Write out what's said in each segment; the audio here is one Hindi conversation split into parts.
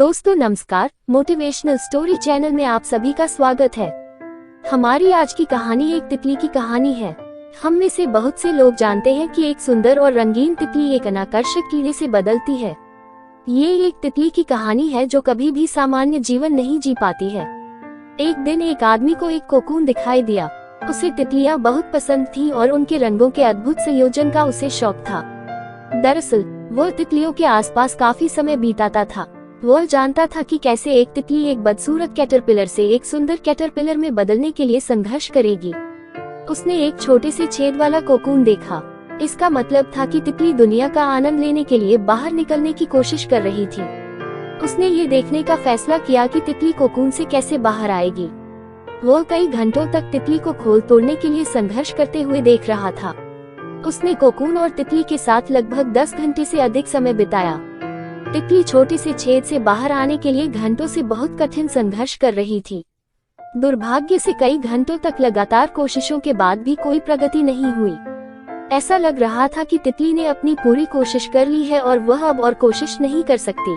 दोस्तों नमस्कार, मोटिवेशनल स्टोरी चैनल में आप सभी का स्वागत है। हमारी आज की कहानी एक तितली की कहानी है। हम में से बहुत से लोग जानते हैं कि एक सुंदर और रंगीन तितली एक अनाकर्षक कीड़े से बदलती है। ये एक तितली की कहानी है जो कभी भी सामान्य जीवन नहीं जी पाती है। एक दिन एक आदमी को एक कोकून दिखाई दिया। उसे तितलियां बहुत पसंद थीं और उनके रंगों के अद्भुत संयोजन का उसे शौक था। दरअसल वह तितलियों के आसपास काफी समय बिताता था। वह जानता था कि कैसे एक तितली एक बदसूरत कैटरपिलर से एक सुंदर कैटरपिलर में बदलने के लिए संघर्ष करेगी। उसने एक छोटे से छेद वाला कोकून देखा। इसका मतलब था कि तितली दुनिया का आनंद लेने के लिए बाहर निकलने की कोशिश कर रही थी। उसने ये देखने का फैसला किया कि तितली कोकून से कैसे बाहर आएगी। वह कई घंटों तक तितली को खोल तोड़ने के लिए संघर्ष करते हुए देख रहा था। उसने कोकून और तितली के साथ लगभग 10 घंटे से अधिक समय बिताया। तितली छोटे से छेद से बाहर आने के लिए घंटों से बहुत कठिन संघर्ष कर रही थी। दुर्भाग्य से कई घंटों तक लगातार कोशिशों के बाद भी कोई प्रगति नहीं हुई। ऐसा लग रहा था कि तितली ने अपनी पूरी कोशिश कर ली है और वह अब और कोशिश नहीं कर सकती।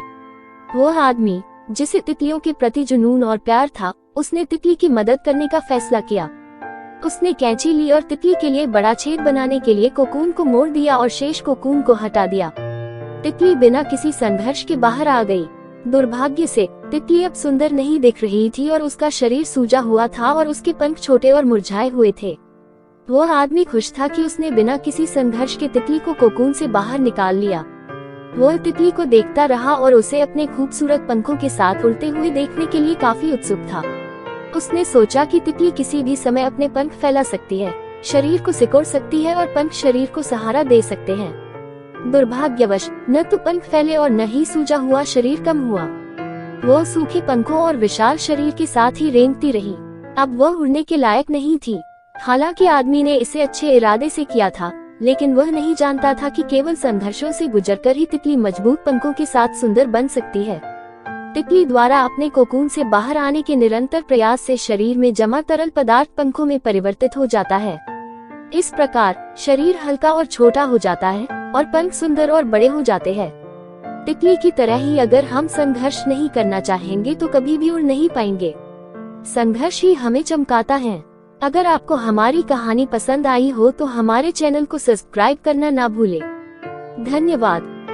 वह आदमी जिसे तितलियों के प्रति जुनून और प्यार था, उसने तितली की मदद करने का फैसला किया। उसने कैंची ली और तितली के लिए बड़ा छेद बनाने के लिए कोकून को मोड़ दिया और शेष कोकून को हटा दिया। तितली बिना किसी संघर्ष के बाहर आ गई। दुर्भाग्य से तितली अब सुंदर नहीं दिख रही थी और उसका शरीर सूजा हुआ था और उसके पंख छोटे और मुरझाए हुए थे। वह आदमी खुश था कि उसने बिना किसी संघर्ष के तितली को कोकून से बाहर निकाल लिया। वह तितली को देखता रहा और उसे अपने खूबसूरत पंखों के साथ उड़ते हुए देखने के लिए काफी उत्सुक था। उसने सोचा कि तितली किसी भी समय अपने पंख फैला सकती है, शरीर को सिकोड़ सकती है और पंख शरीर को सहारा दे सकते हैं। दुर्भाग्यवश न तो पंख फैले और न ही सूजा हुआ शरीर कम हुआ। वह सूखे पंखों और विशाल शरीर के साथ ही रेंगती रही। अब वह उड़ने के लायक नहीं थी। हालांकि आदमी ने इसे अच्छे इरादे से किया था, लेकिन वह नहीं जानता था कि केवल संघर्षों से गुजरकर ही तितली मजबूत पंखों के साथ सुंदर बन सकती है। तितली द्वारा अपने कोकून से बाहर आने के निरंतर प्रयास से शरीर में जमा तरल पदार्थ पंखों में परिवर्तित हो जाता है। इस प्रकार शरीर हल्का और छोटा हो जाता है और पंख सुंदर और बड़े हो जाते हैं। तितली की तरह ही अगर हम संघर्ष नहीं करना चाहेंगे तो कभी भी उड़ नहीं पाएंगे। संघर्ष ही हमें चमकाता है। अगर आपको हमारी कहानी पसंद आई हो तो हमारे चैनल को सब्सक्राइब करना ना भूलें। धन्यवाद।